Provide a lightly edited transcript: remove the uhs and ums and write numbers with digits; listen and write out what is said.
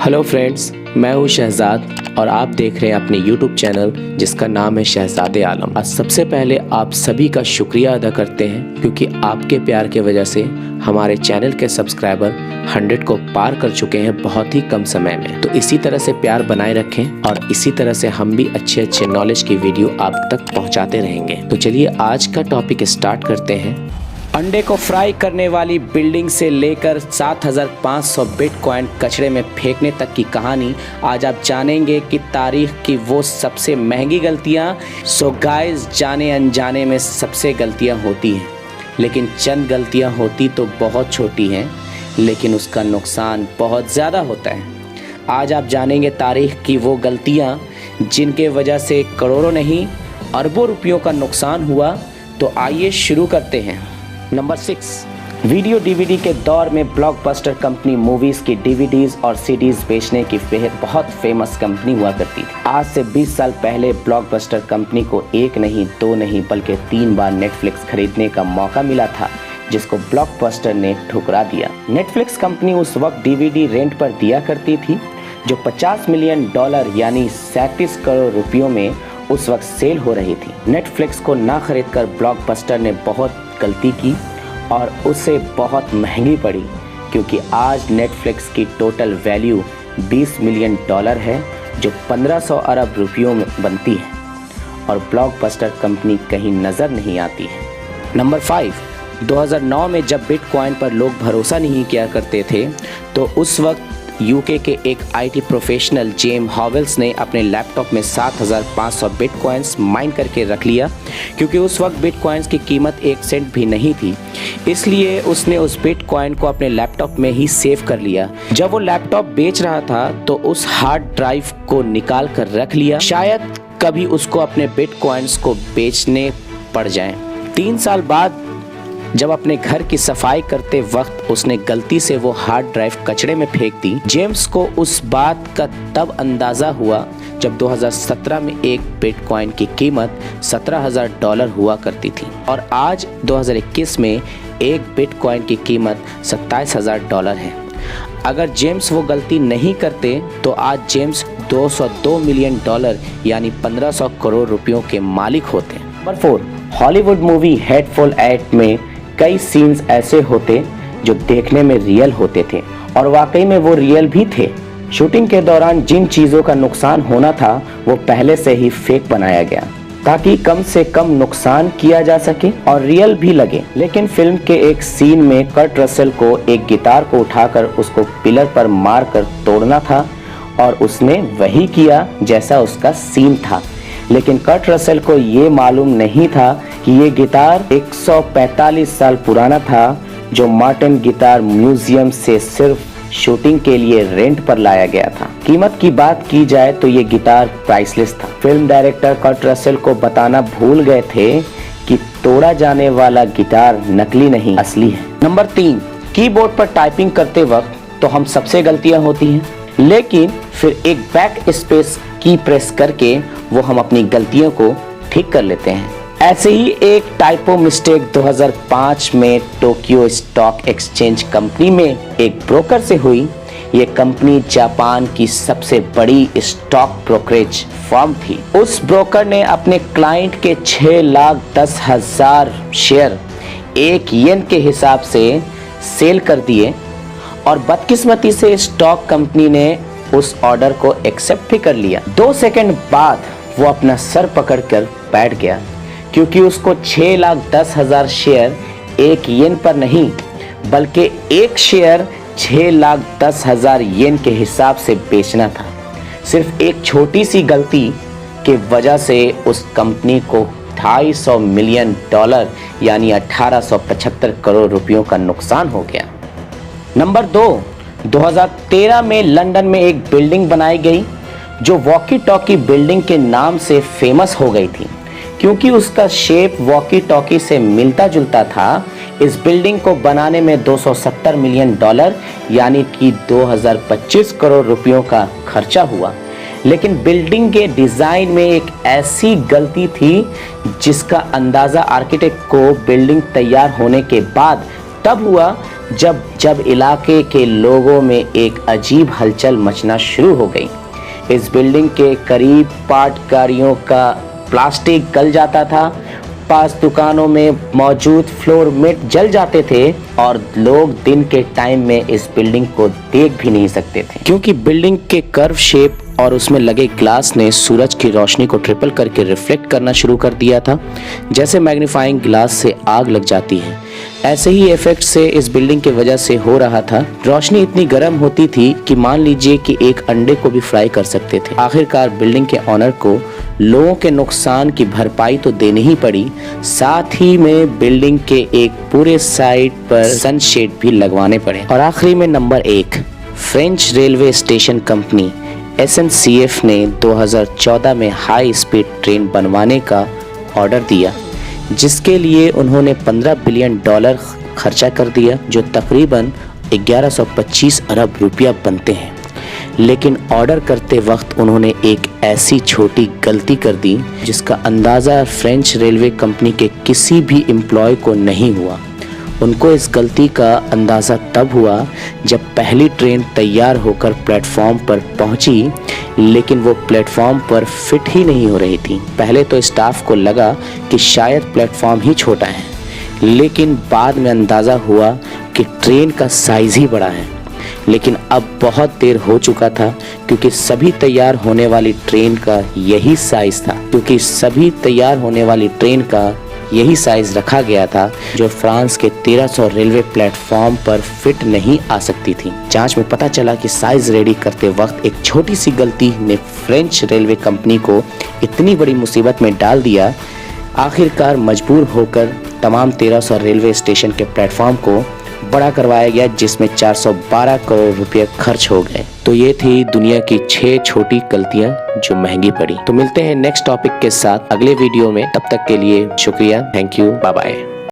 Hello friends, मैं हूँ शहजाद और आप देख रहे हैं अपने YouTube चैनल जिसका नाम है शहजादे आलम। आज सबसे पहले आप सभी का शुक्रिया अदा करते हैं क्योंकि आपके प्यार के वजह से हमारे चैनल के सब्सक्राइबर 100 को पार कर चुके हैं बहुत ही कम समय में। तो इसी तरह से प्यार बनाए रखें और इसी तरह से हम भी अच्छे नॉलेज की वीडियो आप तक पहुँचाते रहेंगे। तो चलिए आज का टॉपिक स्टार्ट करते हैं। अंडे को फ्राई करने वाली बिल्डिंग से लेकर 7,500 बिटकॉइन कचरे में फेंकने तक की कहानी आज आप जानेंगे कि तारीख की वो सबसे महंगी गलतियां। सो गाइस, जाने अनजाने में सबसे गलतियां होती हैं, लेकिन चंद गलतियां होती तो बहुत छोटी हैं, लेकिन उसका नुकसान बहुत ज़्यादा होता है। आज आप जानेंगे तारीख की वो गलतियाँ जिनके वजह से करोड़ों नहीं अरबों रुपयों का नुकसान हुआ। तो आइए शुरू करते हैं। नंबर 6, वीडियो डीवीडी के दौर में ब्लॉकबस्टर कंपनी मूवीज़ की डीवीडीज़ और सीडीज़ बेचने की बहुत फेमस कंपनी हुआ करती थी। आज से 20 साल पहले ब्लॉकबस्टर कंपनी को एक नहीं, दो नहीं, बल्कि 3 बार नेटफ्लिक्स खरीदने का मौका मिला था, जिसको ब्लॉकबस्टर ने ठुकरा दिया। नेटफ्लिक्स कंपनी उस वक्त डीवीडी रेंट पर दिया करती थी, जो $50 मिलियन यानी 37 करोड़ रुपयों में उस वक्त सेल हो रही थी। नेटफ्लिक्स को ना खरीदकर ब्लॉकबस्टर ने बहुत गलती की और उसे बहुत महंगी पड़ी, क्योंकि आज नेटफ्लिक्स की टोटल वैल्यू $20 मिलियन है, जो 1500 अरब रुपयों में बनती है, और ब्लॉकबस्टर कंपनी कहीं नज़र नहीं आती है। नंबर 5, 2009 में जब बिटकॉइन पर लोग भरोसा नहीं किया करते थे, तो उस वक्त यूके के एक आईटी प्रोफेशनल जेम हॉवेल्स ने अपने लैपटॉप में 7,500 बिटकॉइंस माइन करके रख लिया, क्योंकि उस वक्त बिटकॉइंस की कीमत 1 सेंट भी नहीं थी। इसलिए उसने उस बिटकॉइन को अपने लैपटॉप में ही सेव कर लिया। जब वो लैपटॉप बेच रहा था तो उस हार्ड ड्राइव को निकाल कर रख लिया, शायद कभी उसको अपने बिटकॉइंस को बेचने पड़ जाएं। 3 साल बाद जब अपने घर की सफाई करते वक्त उसने गलती से वो हार्ड ड्राइव कचरे में फेंक दी। जेम्स को उस बात का तब अंदाज़ा हुआ जब 2017 में एक बिटकॉइन की कीमत $17,000 हुआ करती थी, और आज 2021 में एक बिटकॉइन की कीमत $27,000 है। अगर जेम्स वो गलती नहीं करते तो आज जेम्स $202 मिलियन यानी 1500 करोड़ रुपयों के मालिक होते। नंबर 4, हॉलीवुड मूवी हेटफुल 8 में कई सीन्स ऐसे होते जो देखने में रियल होते थे, और वाकई में वो रियल भी थे। शूटिंग के दौरान जिन चीज़ों का नुकसान होना था वो पहले से ही फेक बनाया गया, ताकि कम से कम नुकसान किया जा सके और रियल भी लगे। लेकिन फिल्म के एक सीन में कर्ट रसेल को एक गिटार को उठाकर उसको पिलर पर मार कर तोड़ना था, और उसने वही किया जैसा उसका सीन था। लेकिन कर्ट रसेल को ये मालूम नहीं था कि ये गिटार 145 साल पुराना था, जो मार्टिन गिटार म्यूजियम से सिर्फ शूटिंग के लिए रेंट पर लाया गया था। कीमत की बात की जाए तो ये गिटार प्राइसलेस था। फिल्म डायरेक्टर कर्ट रसेल को बताना भूल गए थे कि तोड़ा जाने वाला गिटार नकली नहीं, असली है। नंबर 3, कीबोर्ड पर टाइपिंग करते वक्त तो हम सबसे गलतियां होती हैं, लेकिन फिर एक बैक स्पेस की प्रेस करके वो हम अपनी गलतियों को ठीक कर लेते हैं। ऐसे ही एक टाइपो मिस्टेक 2005 में टोक्यो स्टॉक एक्सचेंज कंपनी में एक ब्रोकर से हुई। ये कंपनी जापान की सबसे बड़ी स्टॉक ब्रोकरेज फर्म थी। उस ब्रोकर ने अपने क्लाइंट के 6,10,000 शेयर 1 येन के हिसाब से सेल कर दिए, और बदकिस्मती से स्टॉक कंपनी ने उस ऑर्डर को एक्सेप्ट भी कर लिया। 2 सेकंड बाद वो अपना सर पकड़कर बैठ गया, क्योंकि उसको 6,10,000 शेयर 1 येन पर नहीं, बल्कि एक शेयर 6,10,000 येन के हिसाब से बेचना था। सिर्फ एक छोटी सी गलती की वजह से उस कंपनी को $250 मिलियन यानी 1875 करोड़ रुपयों का नुकसान हो गया। नंबर 2, 2013 में लंदन में एक बिल्डिंग बनाई गई जो वॉकी टॉकी बिल्डिंग के नाम से फेमस हो गई थी, क्योंकि उसका शेप वॉकी टॉकी से मिलता जुलता था। इस बिल्डिंग को बनाने में $270 मिलियन यानी कि 2025 करोड़ रुपयों का खर्चा हुआ। लेकिन बिल्डिंग के डिज़ाइन में एक ऐसी गलती थी जिसका अंदाज़ा आर्किटेक्ट को बिल्डिंग तैयार होने के बाद तब हुआ जब इलाके के लोगों में एक अजीब हलचल मचना शुरू हो गई। इस बिल्डिंग के करीब पाटकारियों का प्लास्टिक गल जाता था, पास दुकानों में मौजूद फ्लोर मैट जल जाते थे और लोग दिन के टाइम में इस बिल्डिंग को देख भी नहीं सकते थे, क्योंकि बिल्डिंग के कर्व शेप और उसमें लगे ग्लास ने सूरज की रोशनी को ट्रिपल करके रिफ्लेक्ट करना शुरू कर दिया था। जैसे मैग्नीफाइंग ग्लास से आग लग जाती है, ऐसे ही इफेक्ट से इस बिल्डिंग की वजह से हो रहा था। रोशनी इतनी गर्म होती थी कि मान लीजिए कि एक अंडे को भी फ्राई कर सकते थे। आखिरकार बिल्डिंग के ऑनर को लोगों के नुकसान की भरपाई तो देनी ही पड़ी, साथ ही में बिल्डिंग के एक पूरे साइड पर सनशेड भी लगवाने पड़े। और आखिरी में number 1, French railway station company SNCF ने 2014 में हाई स्पीड ट्रेन बनवाने का ऑर्डर दिया, जिसके लिए उन्होंने $15 बिलियन खर्चा कर दिया, जो तकरीबन 1125 अरब रुपया बनते हैं। लेकिन ऑर्डर करते वक्त उन्होंने एक ऐसी छोटी गलती कर दी जिसका अंदाज़ा फ्रेंच रेलवे कंपनी के किसी भी एम्प्लॉय को नहीं हुआ। उनको इस गलती का अंदाज़ा तब हुआ जब पहली ट्रेन तैयार होकर प्लेटफॉर्म पर पहुंची, लेकिन वो प्लेटफॉर्म पर फिट ही नहीं हो रही थी। पहले तो स्टाफ को लगा कि शायद प्लेटफॉर्म ही छोटा है, लेकिन बाद में अंदाज़ा हुआ कि ट्रेन का साइज़ ही बड़ा है। लेकिन अब बहुत देर हो चुका था, क्योंकि सभी तैयार होने वाली ट्रेन का यही साइज़ रखा गया था, जो फ्रांस के 1300 रेलवे प्लेटफॉर्म पर फिट नहीं आ सकती थी। जांच में पता चला कि साइज़ रेडी करते वक्त एक छोटी सी गलती ने फ्रेंच रेलवे कंपनी को इतनी बड़ी मुसीबत में डाल दिया। आखिरकार मजबूर होकर तमाम 1300 रेलवे स्टेशन के प्लेटफॉर्म को बड़ा करवाया गया, जिसमें 412 करोड़ रुपए खर्च हो गए। तो ये थी दुनिया की 6 छोटी गलतियां जो महंगी पड़ी। तो मिलते हैं नेक्स्ट टॉपिक के साथ अगले वीडियो में, तब तक के लिए शुक्रिया, थैंक यू, बाय बाय।